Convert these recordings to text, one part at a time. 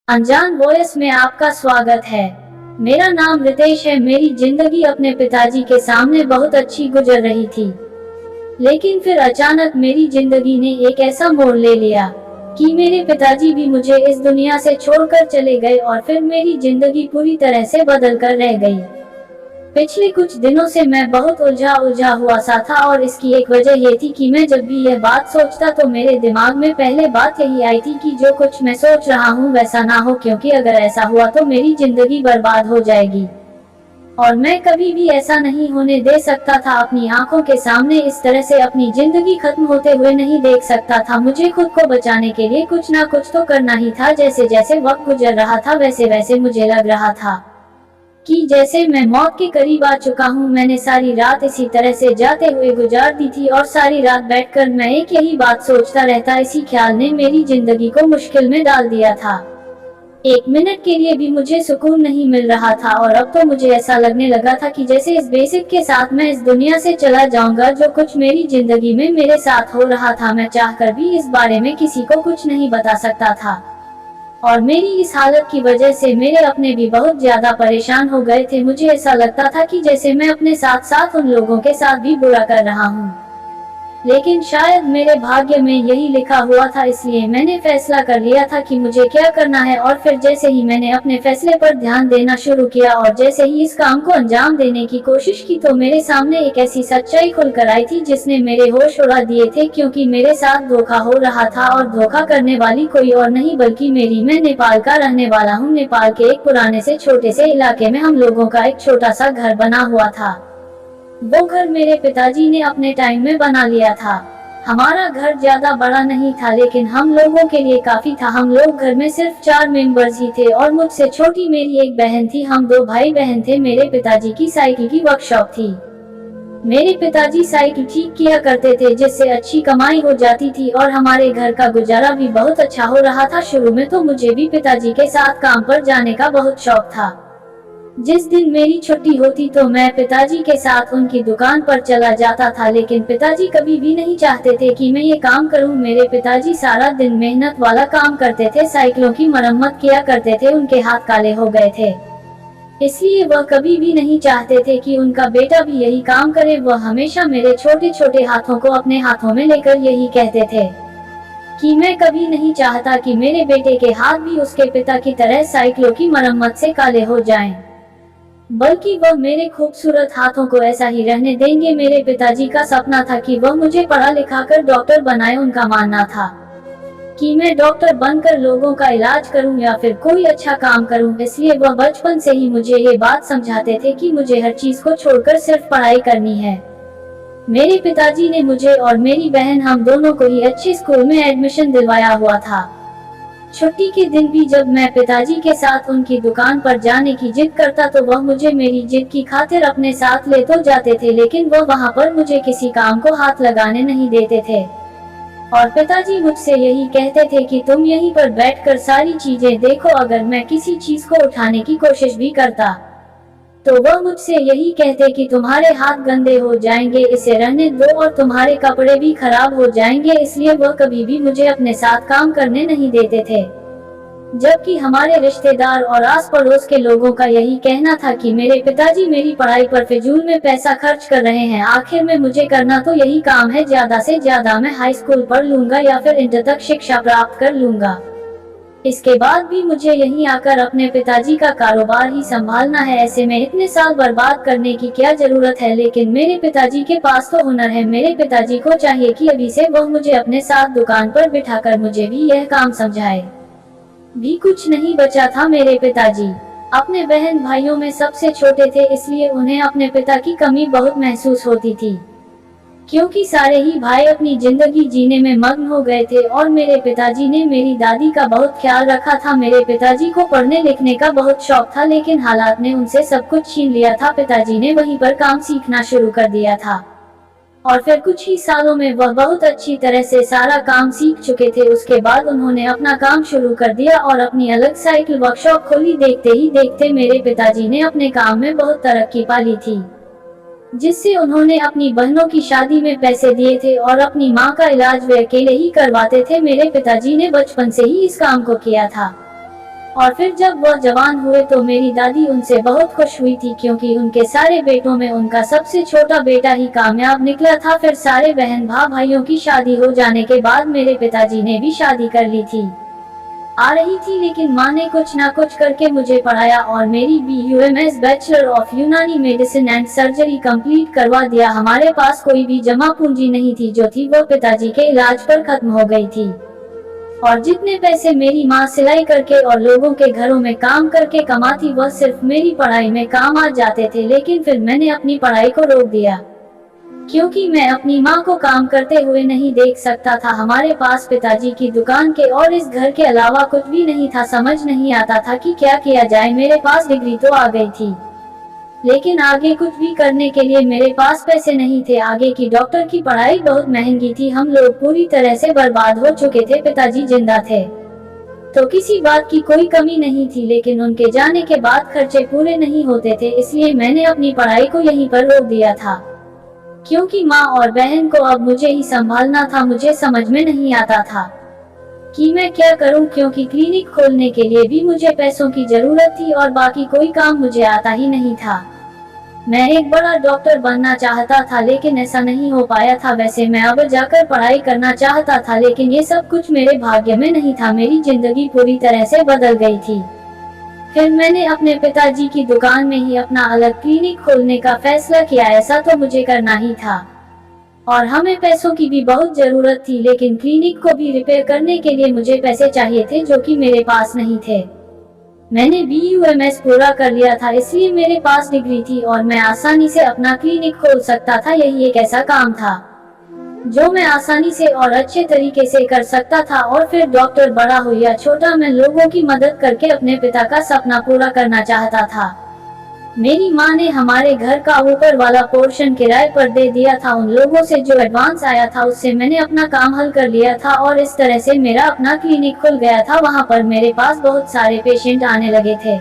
अनजान वॉइस में आपका स्वागत है। मेरा नाम रितेश है। मेरी जिंदगी अपने पिताजी के सामने बहुत अच्छी गुजर रही थी, लेकिन फिर अचानक मेरी जिंदगी ने एक ऐसा मोड़ ले लिया कि मेरे पिताजी भी मुझे इस दुनिया से छोड़कर चले गए और फिर मेरी जिंदगी पूरी तरह से बदल कर रह गई। पिछले कुछ दिनों से मैं बहुत उलझा हुआ सा था और इसकी एक वजह ये थी कि मैं जब भी यह बात सोचता तो मेरे दिमाग में पहले बात यही आई थी कि जो कुछ मैं सोच रहा हूँ वैसा ना हो, क्योंकि अगर ऐसा हुआ तो मेरी जिंदगी बर्बाद हो जाएगी और मैं कभी भी ऐसा नहीं होने दे सकता था। अपनी आंखों के सामने इस तरह से अपनी जिंदगी खत्म होते हुए नहीं देख सकता था। मुझे खुद को बचाने के लिए कुछ ना कुछ तो करना ही था। जैसे जैसे वक्त गुजर रहा था वैसे वैसे मुझे लग रहा था कि जैसे मैं मौत के करीब आ चुका हूँ। मैंने सारी रात इसी तरह से जाते हुए गुजार दी थी और सारी रात बैठकर मैं एक यही बात सोचता रहता। इसी ख्याल ने मेरी जिंदगी को मुश्किल में डाल दिया था। एक मिनट के लिए भी मुझे सुकून नहीं मिल रहा था और अब तो मुझे ऐसा लगने लगा था कि जैसे इस बेसिक के साथ मैं इस दुनिया से चला जाऊंगा। जो कुछ मेरी जिंदगी में मेरे साथ हो रहा था मैं चाहकर भी इस बारे में किसी को कुछ नहीं बता सकता था और मेरी इस हालत की वजह से मेरे अपने भी बहुत ज्यादा परेशान हो गए थे। मुझे ऐसा लगता था कि जैसे मैं अपने साथ साथ उन लोगों के साथ भी बुरा कर रहा हूँ, लेकिन शायद मेरे भाग्य में यही लिखा हुआ था। इसलिए मैंने फैसला कर लिया था कि मुझे क्या करना है और फिर जैसे ही मैंने अपने फैसले पर ध्यान देना शुरू किया और जैसे ही इस काम को अंजाम देने की कोशिश की तो मेरे सामने एक ऐसी सच्चाई खुलकर आई थी जिसने मेरे होश उड़ा दिए थे, क्योंकि मेरे साथ धोखा हो रहा था और धोखा करने वाली कोई और नहीं बल्कि मैं नेपाल का रहने वाला हूँ। नेपाल के एक पुराने से छोटे से इलाके में हम लोगों का एक छोटा सा घर बना हुआ था। वो घर मेरे पिताजी ने अपने टाइम में बना लिया था। हमारा घर ज्यादा बड़ा नहीं था लेकिन हम लोगों के लिए काफी था। हम लोग घर में सिर्फ 4 मेंबर्स ही थे और मुझसे छोटी मेरी एक बहन थी। हम 2 भाई बहन थे। मेरे पिताजी की साइकिल की वर्कशॉप थी। मेरे पिताजी साइकिल ठीक किया करते थे जिससे अच्छी कमाई हो जाती थी और हमारे घर का गुजारा भी बहुत अच्छा हो रहा था। शुरू में तो मुझे भी पिताजी के साथ काम पर जाने का बहुत शौक था। जिस दिन मेरी छुट्टी होती तो मैं पिताजी के साथ उनकी दुकान पर चला जाता था, लेकिन पिताजी कभी भी नहीं चाहते थे कि मैं ये काम करूं। मेरे पिताजी सारा दिन मेहनत वाला काम करते थे, साइकिलों की मरम्मत किया करते थे। उनके हाथ काले हो गए थे, इसलिए वह कभी भी नहीं चाहते थे कि उनका बेटा भी यही काम करे। वह हमेशा मेरे छोटे छोटे हाथों को अपने हाथों में लेकर यही कहते थे कि मैं कभी नहीं चाहता कि मेरे बेटे के हाथ भी उसके पिता की तरह साइकिलों की मरम्मत से काले हो जाएं, बल्कि वह मेरे खूबसूरत हाथों को ऐसा ही रहने देंगे। मेरे पिताजी का सपना था कि वह मुझे पढ़ा लिखा कर डॉक्टर बनाए। उनका मानना था कि मैं डॉक्टर बनकर लोगों का इलाज करूं या फिर कोई अच्छा काम करूं। इसलिए वह बचपन से ही मुझे ये बात समझाते थे कि मुझे हर चीज को छोड़कर सिर्फ पढ़ाई करनी है। मेरे पिताजी ने मुझे और मेरी बहन हम दोनों को ही अच्छे स्कूल में एडमिशन दिलवाया हुआ था। छुट्टी के दिन भी जब मैं पिताजी के साथ उनकी दुकान पर जाने की जिद करता तो वह मुझे मेरी जिद की खातिर अपने साथ ले तो जाते थे, लेकिन वह वहां पर मुझे किसी काम को हाथ लगाने नहीं देते थे और पिताजी मुझसे यही कहते थे कि तुम यहीं पर बैठकर सारी चीजें देखो। अगर मैं किसी चीज को उठाने की कोशिश भी करता तो वह मुझसे यही कहते कि तुम्हारे हाथ गंदे हो जाएंगे, इसे रहने दो, और तुम्हारे कपड़े भी खराब हो जाएंगे। इसलिए वह कभी भी मुझे अपने साथ काम करने नहीं देते थे, जबकि हमारे रिश्तेदार और आस पड़ोस के लोगों का यही कहना था कि मेरे पिताजी मेरी पढ़ाई पर फिजूल में पैसा खर्च कर रहे हैं। आखिर में मुझे करना तो यही काम है, ज्यादा से ज्यादा मैं हाई स्कूल पढ़ लूंगा या फिर इंटर तक शिक्षा प्राप्त कर लूंगा। इसके बाद भी मुझे यहीं आकर अपने पिताजी का कारोबार ही संभालना है। ऐसे में इतने साल बर्बाद करने की क्या जरूरत है। लेकिन मेरे पिताजी के पास तो हुनर है। मेरे पिताजी को चाहिए कि अभी से वह मुझे अपने साथ दुकान पर बिठाकर मुझे भी यह काम समझाए। भी कुछ नहीं बचा था। मेरे पिताजी अपने बहन भाइयों में सबसे छोटे थे, इसलिए उन्हें अपने पिता की कमी बहुत महसूस होती थी, क्योंकि सारे ही भाई अपनी जिंदगी जीने में मग्न हो गए थे और मेरे पिताजी ने मेरी दादी का बहुत ख्याल रखा था। मेरे पिताजी को पढ़ने लिखने का बहुत शौक था, लेकिन हालात ने उनसे सब कुछ छीन लिया था। पिताजी ने वहीं पर काम सीखना शुरू कर दिया था और फिर कुछ ही सालों में वह बहुत अच्छी तरह से सारा काम सीख चुके थे। उसके बाद उन्होंने अपना काम शुरू कर दिया और अपनी अलग साइकिल वर्कशॉप खोली। देखते ही देखते मेरे पिताजी ने अपने काम में बहुत तरक्की पा ली थी, जिससे उन्होंने अपनी बहनों की शादी में पैसे दिए थे और अपनी माँ का इलाज वे अकेले ही करवाते थे। मेरे पिताजी ने बचपन से ही इस काम को किया था और फिर जब वह जवान हुए तो मेरी दादी उनसे बहुत खुश हुई थी, क्योंकि उनके सारे बेटों में उनका सबसे छोटा बेटा ही कामयाब निकला था। फिर सारे बहन भाइयों की शादी हो जाने के बाद मेरे पिताजी ने भी शादी कर ली थी आ रही थी, लेकिन माँ ने कुछ ना कुछ करके मुझे पढ़ाया और मेरी BUMS बैचलर ऑफ यूनानी मेडिसिन एंड सर्जरी कंप्लीट करवा दिया। हमारे पास कोई भी जमा पूंजी नहीं थी, जो थी वो पिताजी के इलाज पर खत्म हो गई थी। और जितने पैसे मेरी माँ सिलाई करके और लोगों के घरों में काम करके कमाती, वह सिर्फ मेरी पढ़ाई में काम आ जाते थे। लेकिन फिर मैंने अपनी पढ़ाई को रोक दिया, क्योंकि मैं अपनी माँ को काम करते हुए नहीं देख सकता था। हमारे पास पिताजी की दुकान के और इस घर के अलावा कुछ भी नहीं था। समझ नहीं आता था कि क्या किया जाए। मेरे पास डिग्री तो आ गई थी, लेकिन आगे कुछ भी करने के लिए मेरे पास पैसे नहीं थे। आगे की डॉक्टर की पढ़ाई बहुत महंगी थी। हम लोग पूरी तरह से बर्बाद हो चुके थे। पिताजी जिंदा थे तो किसी बात की कोई कमी नहीं थी, लेकिन उनके जाने के बाद खर्चे पूरे नहीं होते थे। इसलिए मैंने अपनी पढ़ाई को यहीं पर रोक दिया था, क्योंकि माँ और बहन को अब मुझे ही संभालना था। मुझे समझ में नहीं आता था कि मैं क्या करूं, क्योंकि क्लिनिक खोलने के लिए भी मुझे पैसों की जरूरत थी और बाकी कोई काम मुझे आता ही नहीं था। मैं एक बड़ा डॉक्टर बनना चाहता था, लेकिन ऐसा नहीं हो पाया था। वैसे मैं अब जाकर पढ़ाई करना चाहता था, लेकिन ये सब कुछ मेरे भाग्य में नहीं था। मेरी जिंदगी पूरी तरह से बदल गई थी। फिर मैंने अपने पिताजी की दुकान में ही अपना अलग क्लिनिक खोलने का फैसला किया। ऐसा तो मुझे करना ही था और हमें पैसों की भी बहुत जरूरत थी, लेकिन क्लिनिक को भी रिपेयर करने के लिए मुझे पैसे चाहिए थे, जो कि मेरे पास नहीं थे। मैंने BUMS पूरा कर लिया था, इसलिए मेरे पास डिग्री थी और मैं आसानी से अपना क्लिनिक खोल सकता था। यही एक ऐसा काम था जो मैं आसानी से और अच्छे तरीके से कर सकता था। और फिर डॉक्टर बड़ा हो या छोटा, मैं लोगों की मदद करके अपने पिता का सपना पूरा करना चाहता था। मेरी माँ ने हमारे घर का ऊपर वाला पोर्शन किराए पर दे दिया था। उन लोगों से जो एडवांस आया था उससे मैंने अपना काम हल कर लिया था और इस तरह से मेरा अपना क्लिनिक खुल गया था। वहाँ पर मेरे पास बहुत सारे पेशेंट आने लगे थे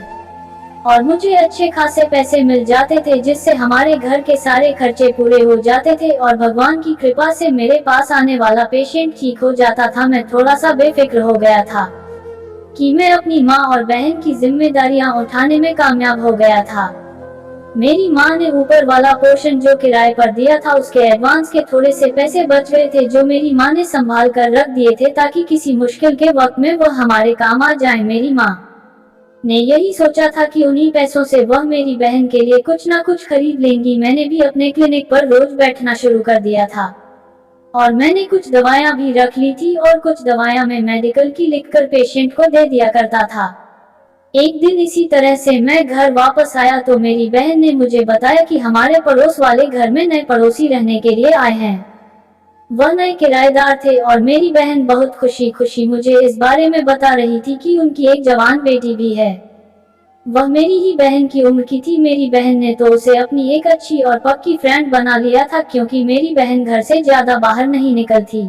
और मुझे अच्छे खासे पैसे मिल जाते थे, जिससे हमारे घर के सारे खर्चे पूरे हो जाते थे और भगवान की कृपा से मेरे पास आने वाला पेशेंट ठीक हो जाता था। मैं थोड़ा सा बेफिक्र हो गया था कि मैं अपनी माँ और बहन की जिम्मेदारियां उठाने में कामयाब हो गया था। मेरी माँ ने ऊपर वाला पोर्शन जो किराए पर दिया था, उसके एडवांस के थोड़े से पैसे बच गए थे, जो मेरी माँ ने संभाल कर रख दिए थे, ताकि किसी मुश्किल के वक्त में वह हमारे काम आ जाए। मेरी माँ ने यही सोचा था कि उन्हीं पैसों से वह मेरी बहन के लिए कुछ ना कुछ खरीद लेंगी। मैंने भी अपने क्लिनिक पर रोज बैठना शुरू कर दिया था और मैंने कुछ दवाइयां भी रख ली थी और कुछ दवाइयां मैं मेडिकल की लिखकर पेशेंट को दे दिया करता था। एक दिन इसी तरह से मैं घर वापस आया तो मेरी बहन ने मुझे बताया कि हमारे पड़ोस वाले घर में नए पड़ोसी रहने के लिए आए हैं। वह नए किराएदार थे और मेरी बहन बहुत खुशी खुशी मुझे इस बारे में बता रही थी कि उनकी एक जवान बेटी भी है। वह मेरी ही बहन की उम्र की थी। मेरी बहन ने तो उसे अपनी एक अच्छी और पक्की फ्रेंड बना लिया था, क्योंकि मेरी बहन घर से ज्यादा बाहर नहीं निकलती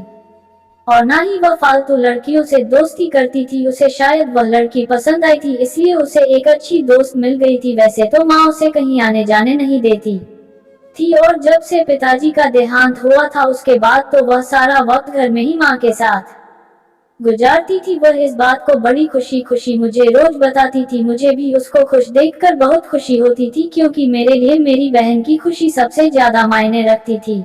और ना ही वह फालतू लड़कियों से दोस्ती करती थी। उसे शायद वह लड़की पसंद आई थी, इसलिए उसे एक अच्छी दोस्त मिल गई थी। वैसे तो माँ उसे कहीं आने जाने नहीं देती थी और जब से पिताजी का देहांत हुआ था उसके बाद तो वह सारा वक्त घर में ही माँ के साथ गुजारती थी। वह इस बात को बड़ी खुशी खुशी मुझे रोज बताती थी। मुझे भी उसको खुश देखकर बहुत खुशी होती थी, क्योंकि मेरे लिए मेरी बहन की खुशी सबसे ज्यादा मायने रखती थी।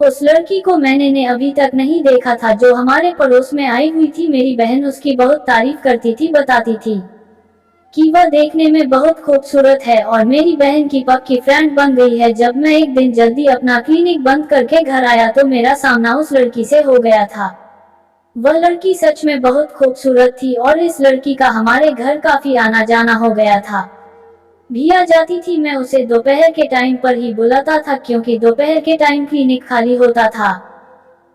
उस लड़की को मैंने अभी तक नहीं देखा था जो हमारे पड़ोस में आई हुई थी। मेरी बहन उसकी बहुत तारीफ करती थी, बताती थी कि वह देखने में बहुत खूबसूरत है और मेरी बहन की पक्की फ्रेंड बन गई है। जब मैं एक दिन जल्दी अपना क्लिनिक बंद करके घर आया तो मेरा सामना उस लड़की से हो गया था। वह लड़की सच में बहुत खूबसूरत थी और इस लड़की का हमारे घर काफी आना जाना हो गया था। भी आ जाती थी। मैं उसे दोपहर के टाइम पर ही बुलाता था, क्योंकि दोपहर के टाइम क्लिनिक खाली होता था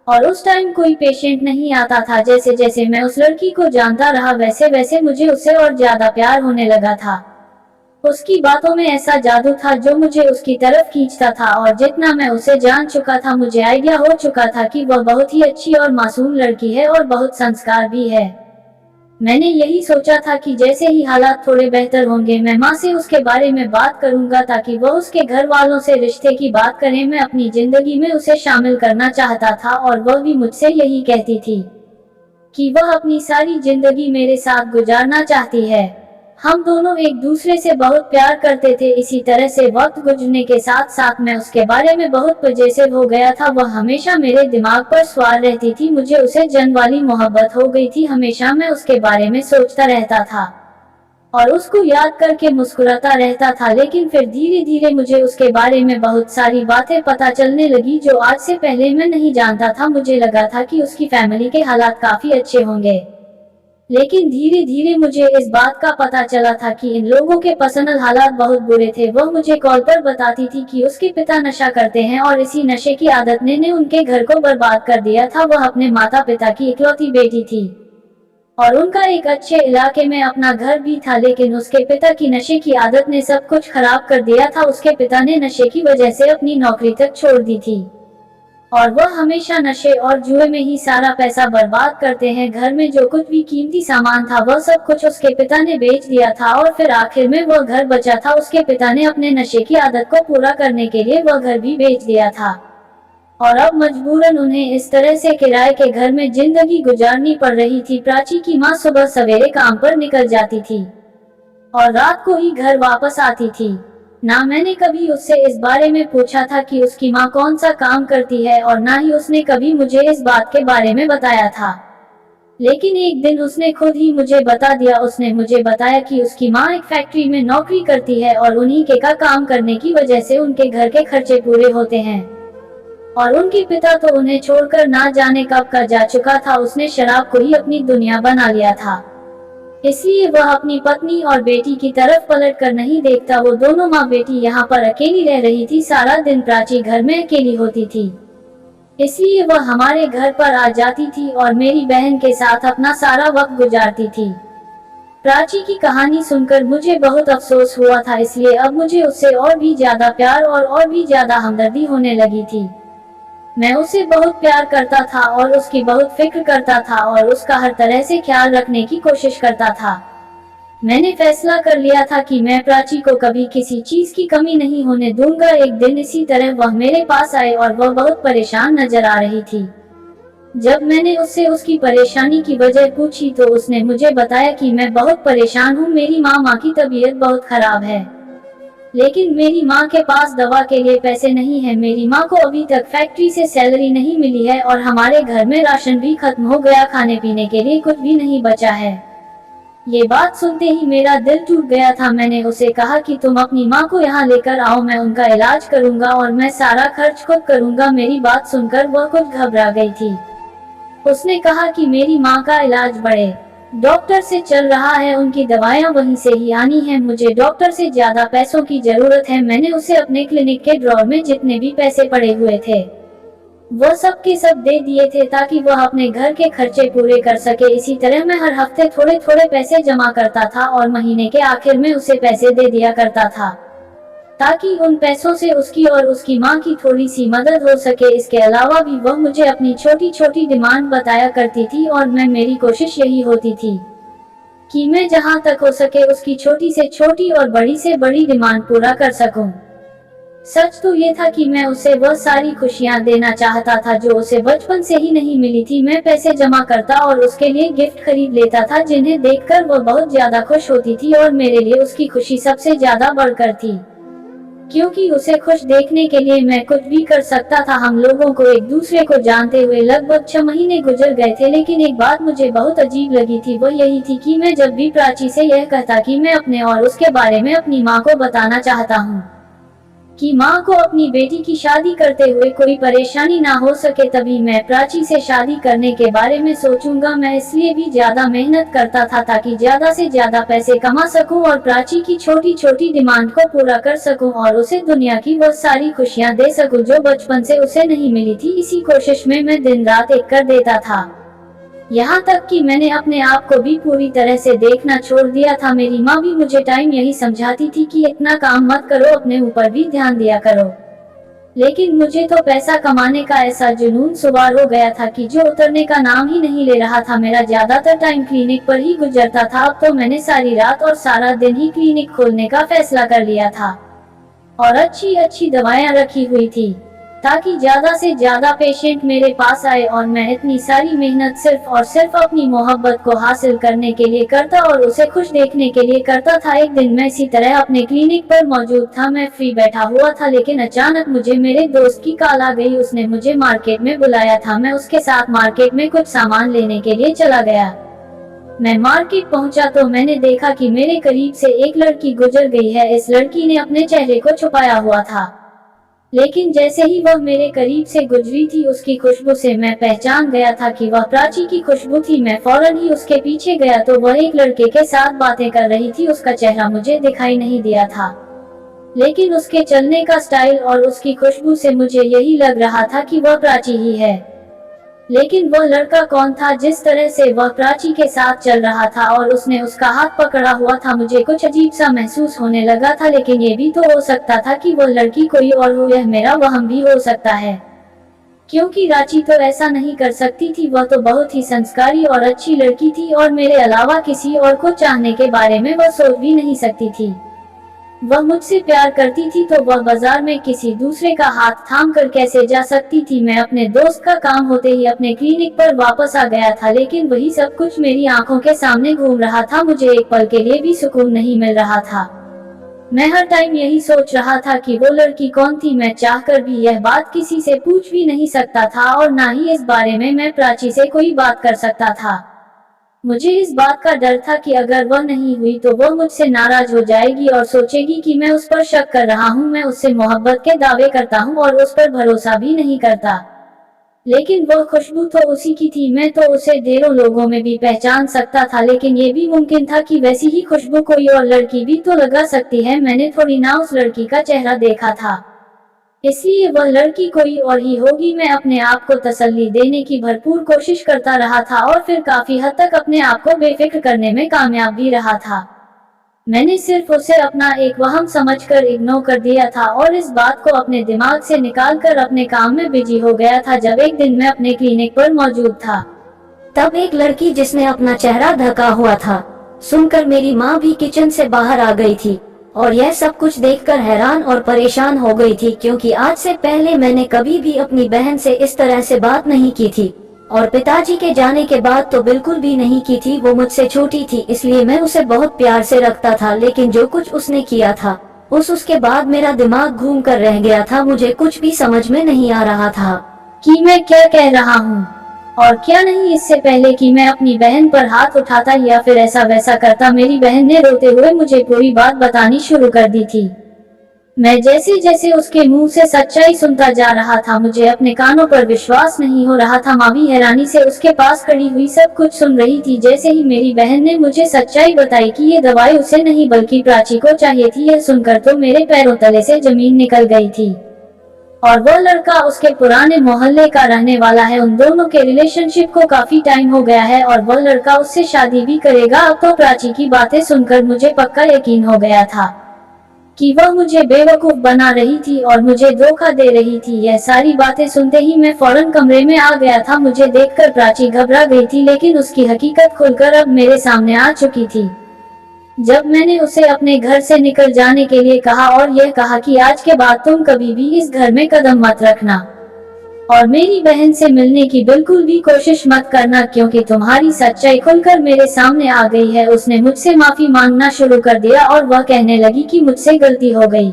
और उस टाइम कोई पेशेंट नहीं आता था। जैसे जैसे मैं उस लड़की को जानता रहा वैसे वैसे मुझे उससे और ज्यादा प्यार होने लगा था। उसकी बातों में ऐसा जादू था जो मुझे उसकी तरफ खींचता था और जितना मैं उसे जान चुका था मुझे आइडिया हो चुका था कि वह बहुत ही अच्छी और मासूम लड़की है और बहुत संस्कार भी है। मैंने यही सोचा था कि जैसे ही हालात थोड़े बेहतर होंगे मैं माँ से उसके बारे में बात करूंगा, ताकि वह उसके घर वालों से रिश्ते की बात करें। मैं अपनी जिंदगी में उसे शामिल करना चाहता था और वह भी मुझसे यही कहती थी। कि वह अपनी सारी जिंदगी मेरे साथ गुजारना चाहती है। हम दोनों एक दूसरे से बहुत प्यार करते थे। इसी तरह से वक्त गुजरने के साथ साथ मैं उसके बारे में बहुत पजेसिव हो गया था। वह हमेशा मेरे दिमाग पर सवार रहती थी। मुझे उसे जान वाली मोहब्बत हो गई थी। हमेशा मैं उसके बारे में सोचता रहता था और उसको याद करके मुस्कुराता रहता था। लेकिन फिर धीरे धीरे मुझे उसके बारे में बहुत सारी बातें पता चलने लगी जो आज से पहले मैं नहीं जानता था। मुझे लगा था कि उसकी फैमिली के हालात काफी अच्छे होंगे, लेकिन धीरे धीरे मुझे इस बात का पता चला था कि इन लोगों के पर्सनल हालात बहुत बुरे थे। वह मुझे कॉल पर बताती थी कि उसके पिता नशा करते हैं और इसी नशे की आदत ने उनके घर को बर्बाद कर दिया था। वह अपने माता पिता की इकलौती बेटी थी और उनका एक अच्छे इलाके में अपना घर भी था, लेकिन उसके पिता की नशे की आदत ने सब कुछ खराब कर दिया था। उसके पिता ने नशे की वजह से अपनी नौकरी तक छोड़ दी थी और वह हमेशा नशे और जुए में ही सारा पैसा बर्बाद करते हैं। घर में जो कुछ भी कीमती सामान था वह सब कुछ उसके पिता ने बेच दिया था और फिर आखिर में वह घर बचा था। उसके पिता ने अपने नशे की आदत को पूरा करने के लिए वह घर भी बेच दिया था और अब मजबूरन उन्हें इस तरह से किराए के घर में जिंदगी गुजारनी पड़ रही थी। प्राची की माँ सुबह सवेरे काम पर निकल जाती थी और रात को ही घर वापस आती थी। ना मैंने कभी उससे इस बारे में पूछा था कि उसकी माँ कौन सा काम करती है और ना ही उसने कभी मुझे इस बात के बारे में बताया था। लेकिन एक दिन उसने खुद ही मुझे बता दिया। उसने मुझे बताया कि उसकी माँ एक फैक्ट्री में नौकरी करती है और उन्हीं के का काम करने की वजह से उनके घर के खर्चे पूरे होते हैं और उनके पिता तो उन्हें छोड़कर ना जाने कब का जा चुका था। उसने शराब को ही अपनी दुनिया बना लिया था, इसलिए वह अपनी पत्नी और बेटी की तरफ पलट कर नहीं देखता। वो दोनों माँ बेटी यहाँ पर अकेली रह रही थी। सारा दिन प्राची घर में अकेली होती थी, इसलिए वह हमारे घर पर आ जाती थी और मेरी बहन के साथ अपना सारा वक्त गुजारती थी। प्राची की कहानी सुनकर मुझे बहुत अफसोस हुआ था, इसलिए अब मुझे उससे और भी ज्यादा प्यार और भी ज्यादा हमदर्दी होने लगी थी। मैं उसे बहुत प्यार करता था और उसकी बहुत फिक्र करता था और उसका हर तरह से ख्याल रखने की कोशिश करता था। मैंने फैसला कर लिया था कि मैं प्राची को कभी किसी चीज की कमी नहीं होने दूंगा। एक दिन इसी तरह वह मेरे पास आए और वह बहुत परेशान नजर आ रही थी। जब मैंने उससे उसकी परेशानी की वजह पूछी तो उसने मुझे बताया कि मैं बहुत परेशान हूँ। मेरी माँ की तबीयत बहुत खराब है, लेकिन मेरी माँ के पास दवा के लिए पैसे नहीं है। मेरी माँ को अभी तक फैक्ट्री से सैलरी नहीं मिली है और हमारे घर में राशन भी खत्म हो गया। खाने पीने के लिए कुछ भी नहीं बचा है। ये बात सुनते ही मेरा दिल टूट गया था। मैंने उसे कहा कि तुम अपनी माँ को यहाँ लेकर आओ, मैं उनका इलाज करूँगा और मैं सारा खर्च खुद करूँगा। मेरी बात सुनकर वह कुछ घबरा गई थी। उसने कहा कि मेरी माँ का इलाज बड़े डॉक्टर से चल रहा है, उनकी दवाइयाँ वहीं से ही आनी है। मुझे डॉक्टर से ज्यादा पैसों की जरूरत है। मैंने उसे अपने क्लिनिक के ड्रॉर में जितने भी पैसे पड़े हुए थे वह सब के सब दे दिए थे ताकि वह अपने घर के खर्चे पूरे कर सके। इसी तरह मैं हर हफ्ते थोड़े थोड़े पैसे जमा करता था और महीने के आखिर में उसे पैसे दे दिया करता था ताकि उन पैसों से उसकी और उसकी माँ की थोड़ी सी मदद हो सके। इसके अलावा भी वह मुझे अपनी छोटी छोटी डिमांड बताया करती थी और मेरी कोशिश यही होती थी कि मैं जहाँ तक हो सके उसकी छोटी से छोटी और बड़ी से बड़ी डिमांड पूरा कर सकूं। सच तो ये था कि मैं उसे वह सारी खुशियाँ देना चाहता था जो उसे बचपन से ही नहीं मिली थी। मैं पैसे जमा करता और उसके लिए गिफ्ट खरीद लेता था जिन्हें देखकर वह बहुत ज्यादा खुश होती थी और मेरे लिए उसकी खुशी सबसे ज्यादा बढ़कर थी, क्योंकि उसे खुश देखने के लिए मैं कुछ भी कर सकता था। हम लोगों को एक दूसरे को जानते हुए लगभग 6 महीने गुजर गए थे, लेकिन एक बात मुझे बहुत अजीब लगी थी। वह यही थी कि मैं जब भी प्राची से यह कहता कि मैं अपने और उसके बारे में अपनी माँ को बताना चाहता हूँ कि माँ को अपनी बेटी की शादी करते हुए कोई परेशानी ना हो सके, तभी मैं प्राची से शादी करने के बारे में सोचूंगा। मैं इसलिए भी ज्यादा मेहनत करता था ताकि ज्यादा से ज्यादा पैसे कमा सकूं और प्राची की छोटी छोटी डिमांड को पूरा कर सकूं और उसे दुनिया की वो सारी खुशियां दे सकूं जो बचपन से उसे नहीं मिली थी। इसी कोशिश में मैं दिन रात एक कर देता था, यहाँ तक कि मैंने अपने आप को भी पूरी तरह से देखना छोड़ दिया था। मेरी माँ भी मुझे टाइम यही समझाती थी कि इतना काम मत करो, अपने ऊपर भी ध्यान दिया करो, लेकिन मुझे तो पैसा कमाने का ऐसा जुनून सवार हो गया था कि जो उतरने का नाम ही नहीं ले रहा था। मेरा ज्यादातर टाइम क्लिनिक पर ही गुजरता था। अब तो मैंने सारी रात और सारा दिन ही क्लिनिक खोलने का फैसला कर लिया था और अच्छी अच्छी दवाइयाँ रखी हुई थी। ताकि ज्यादा से ज्यादा पेशेंट मेरे पास आए, और मैं इतनी सारी मेहनत सिर्फ और सिर्फ अपनी मोहब्बत को हासिल करने के लिए करता और उसे खुश देखने के लिए करता था। एक दिन मैं इसी तरह अपने क्लिनिक पर मौजूद था, मैं फ्री बैठा हुआ था, लेकिन अचानक मुझे मेरे दोस्त की कॉल आ गई। उसने मुझे मार्केट में बुलाया था। मैं उसके साथ मार्केट में कुछ सामान लेने के लिए चला गया। मैं मार्केट पहुंचा तो मैंने देखा कि मेरे करीब से एक लड़की गुजर गई है। इस लड़की ने अपने चेहरे को छुपाया हुआ था, लेकिन जैसे ही वह मेरे करीब से गुजरी थी, उसकी खुशबू से मैं पहचान गया था कि वह प्राची की खुशबू थी। मैं फौरन ही उसके पीछे गया तो वह एक लड़के के साथ बातें कर रही थी। उसका चेहरा मुझे दिखाई नहीं दिया था, लेकिन उसके चलने का स्टाइल और उसकी खुशबू से मुझे यही लग रहा था कि वह प्राची ही है। लेकिन वह लड़का कौन था? जिस तरह से वह प्राची के साथ चल रहा था और उसने उसका हाथ पकड़ा हुआ था, मुझे कुछ अजीब सा महसूस होने लगा था। लेकिन ये भी तो हो सकता था कि वह लड़की कोई और हो, यह मेरा वहम भी हो सकता है, क्योंकि प्राची तो ऐसा नहीं कर सकती थी। वह तो बहुत ही संस्कारी और अच्छी लड़की थी, और मेरे अलावा किसी और को चाहने के बारे में वह सोच भी नहीं सकती थी। वह मुझसे प्यार करती थी तो वह बाजार में किसी दूसरे का हाथ थाम कर कैसे जा सकती थी? मैं अपने दोस्त का काम होते ही अपने क्लिनिक पर वापस आ गया था, लेकिन वही सब कुछ मेरी आंखों के सामने घूम रहा था। मुझे एक पल के लिए भी सुकून नहीं मिल रहा था। मैं हर टाइम यही सोच रहा था कि वो लड़की कौन थी। मैं चाहकर भी यह बात किसी से पूछ भी नहीं सकता था, और ना ही इस बारे में मैं प्राची से कोई बात कर सकता था। मुझे इस बात का डर था कि अगर वह नहीं हुई तो वह मुझसे नाराज हो जाएगी और सोचेगी कि मैं उस पर शक कर रहा हूँ। मैं उससे मोहब्बत के दावे करता हूँ और उस पर भरोसा भी नहीं करता, लेकिन वह खुशबू तो उसी की थी। मैं तो उसे ढेरों लोगों में भी पहचान सकता था, लेकिन ये भी मुमकिन था कि वैसी ही खुशबू कोई और लड़की भी तो लगा सकती है। मैंने थोड़ी ना उस लड़की का चेहरा देखा था, इसलिए वह लड़की कोई और ही होगी। मैं अपने आप को तसल्ली देने की भरपूर कोशिश करता रहा था, और फिर काफी हद तक अपने आप को बेफिक्र करने में कामयाब भी रहा था। मैंने सिर्फ उसे अपना एक वहम समझकर इग्नोर कर दिया था और इस बात को अपने दिमाग से निकालकर अपने काम में बिजी हो गया था। जब एक दिन मैं अपने क्लिनिक पर मौजूद था, तब एक लड़की जिसने अपना चेहरा ढका हुआ था सुनकर मेरी माँ भी किचन से बाहर आ गई थी, और यह सब कुछ देखकर हैरान और परेशान हो गई थी, क्योंकि आज से पहले मैंने कभी भी अपनी बहन से इस तरह से बात नहीं की थी, और पिताजी के जाने के बाद तो बिल्कुल भी नहीं की थी। वो मुझसे छोटी थी, इसलिए मैं उसे बहुत प्यार से रखता था, लेकिन जो कुछ उसने किया था उसके बाद मेरा दिमाग घूम कर रह गया था। मुझे कुछ भी समझ में नहीं आ रहा था कि मैं क्या कह रहा हूँ और क्या नहीं। इससे पहले कि मैं अपनी बहन पर हाथ उठाता या फिर ऐसा वैसा करता, मेरी बहन ने रोते हुए मुझे पूरी बात बतानी शुरू कर दी थी। मैं जैसे जैसे उसके मुंह से सच्चाई सुनता जा रहा था, मुझे अपने कानों पर विश्वास नहीं हो रहा था। माँ भी हैरानी से उसके पास खड़ी हुई सब कुछ सुन रही थी। जैसे ही मेरी बहन ने मुझे सच्चाई बताई कि ये दवाई उसे नहीं बल्कि प्राची को चाहिए थी, यह सुनकर तो मेरे पैरों तले से जमीन निकल गई थी। और वो लड़का उसके पुराने मोहल्ले का रहने वाला है। उन दोनों के रिलेशनशिप को काफी टाइम हो गया है और वो लड़का उससे शादी भी करेगा। अब तो प्राची की बातें सुनकर मुझे पक्का यकीन हो गया था कि वह मुझे बेवकूफ बना रही थी और मुझे धोखा दे रही थी। यह सारी बातें सुनते ही मैं फौरन कमरे में आ गया था। मुझे देखकर प्राची घबरा गई थी, लेकिन उसकी हकीकत खुलकर अब मेरे सामने आ चुकी थी। जब मैंने उसे अपने घर से निकल जाने के लिए कहा और यह कहा कि आज के बाद तुम कभी भी इस घर में कदम मत रखना और मेरी बहन से मिलने की बिल्कुल भी कोशिश मत करना, क्योंकि तुम्हारी सच्चाई खुलकर मेरे सामने आ गई है। उसने मुझसे माफी मांगना शुरू कर दिया और वह कहने लगी कि मुझसे गलती हो गई,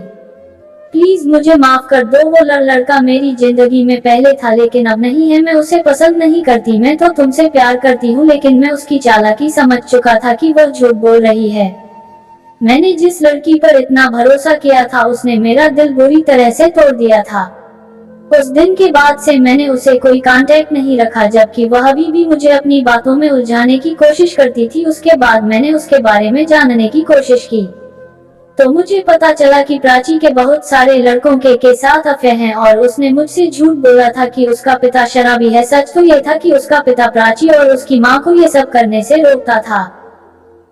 प्लीज मुझे माफ कर दो। वो लड़का मेरी जिंदगी में पहले था लेकिन अब नहीं है। मैं उसे पसंद नहीं करती, मैं तो तुमसे प्यार करती हूँ, लेकिन मैं उसकी चालाकी समझ चुका था कि वह झूठ बोल रही है। मैंने जिस लड़की पर इतना भरोसा किया था उसने मेरा दिल बुरी तरह से तोड़ दिया था। उस दिन के बाद से मैंने उसे कोई कांटेक्ट नहीं रखा, जबकि वह अभी भी मुझे अपनी बातों में उलझाने की कोशिश करती थी। उसके बाद मैंने उसके बारे में जानने की कोशिश की तो मुझे पता चला कि प्राची के बहुत सारे लड़कों के साथ अफेयर हैं और उसने मुझसे झूठ बोला था कि उसका पिता शराबी है। सच तो यह था कि उसका पिता प्राची और उसकी माँ को ये सब करने से रोकता था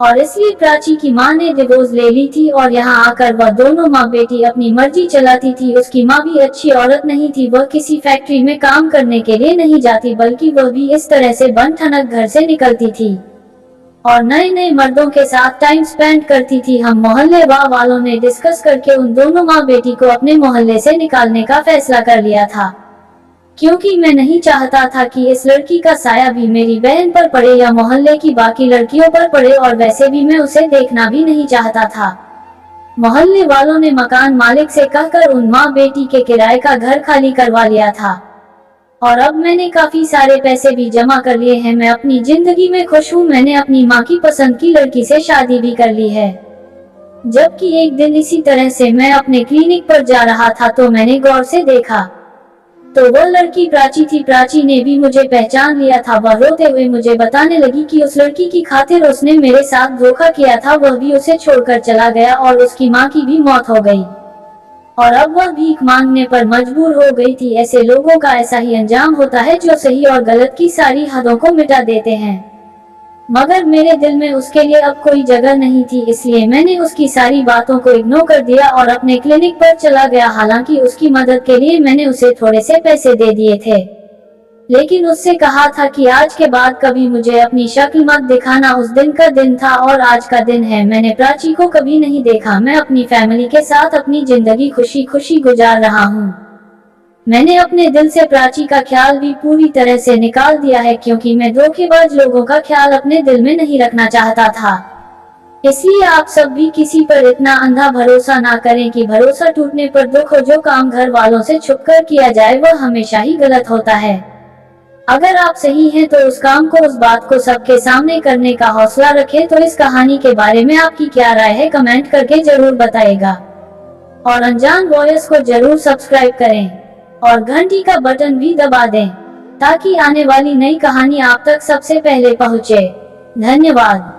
और इसलिए प्राची की माँ ने डिवोर्स ले ली थी और यहाँ आकर वह दोनों माँ बेटी अपनी मर्जी चलाती थी। उसकी माँ भी अच्छी औरत नहीं थी, वह किसी फैक्ट्री में काम करने के लिए नहीं जाती बल्कि वह भी इस तरह से बन ठनक घर से निकलती थी और नए नए मर्दों के साथ टाइम स्पेंड करती थी। हम मोहल्ले वालों ने डिस्कस करके उन दोनों माँ बेटी को अपने मोहल्ले से निकालने का फैसला कर लिया था, क्योंकि मैं नहीं चाहता था कि इस लड़की का साया भी मेरी बहन पर पड़े या मोहल्ले की बाकी लड़कियों पर पड़े, और वैसे भी मैं उसे देखना भी नहीं चाहता था। मोहल्ले वालों ने मकान मालिक से कहकर उन माँ बेटी के किराए का घर खाली करवा लिया था, और अब मैंने काफी सारे पैसे भी जमा कर लिए हैं। मैं अपनी जिंदगी में खुश हूँ। मैंने अपनी माँ की पसंद की लड़की से शादी भी कर ली है। जबकि एक दिन इसी तरह से मैं अपने क्लिनिक पर जा रहा था तो मैंने गौर से देखा तो वह लड़की प्राची थी। प्राची ने भी मुझे पहचान लिया था। वह रोते हुए मुझे बताने लगी कि उस लड़की की खातिर उसने मेरे साथ धोखा किया था, वह भी उसे छोड़कर चला गया और उसकी माँ की भी मौत हो गई, और अब वह भीख मांगने पर मजबूर हो गई थी। ऐसे लोगों का ऐसा ही अंजाम होता है, जो सही और गलत की सारी हदों को मिटा देते हैं। मगर मेरे दिल में उसके लिए अब कोई जगह नहीं थी, इसलिए मैंने उसकी सारी बातों को इग्नोर कर दिया और अपने क्लिनिक पर चला गया। हालांकि उसकी मदद के लिए मैंने उसे थोड़े से पैसे दे दिए थे, लेकिन उससे कहा था कि आज के बाद कभी मुझे अपनी शक्ल मत दिखाना। उस दिन का दिन था और आज का दिन है। मैंने प्राची को कभी नहीं देखा। मैं अपनी फैमिली के साथ अपनी जिंदगी खुशी खुशी गुजार रहा हूँ। मैंने अपने दिल से प्राची का ख्याल भी पूरी तरह से निकाल दिया है, क्योंकि मैं धोखेबाज लोगों का ख्याल अपने दिल में नहीं रखना चाहता था। इसलिए आप सब भी किसी पर इतना अंधा भरोसा ना करें कि भरोसा टूटने पर दुख हो। जो काम घर वालों से छुपकर किया जाए वह हमेशा ही गलत होता है। अगर आप सही हैं तो उस काम को, उस बात को सबके सामने करने का हौसला रखें। तो इस कहानी के बारे में आपकी क्या राय है, कमेंट करके जरूर बताइएगा, और अनजान वॉयस को जरूर सब्सक्राइब करें और घंटी का बटन भी दबा दें, ताकि आने वाली नई कहानी आप तक सबसे पहले पहुंचे। धन्यवाद।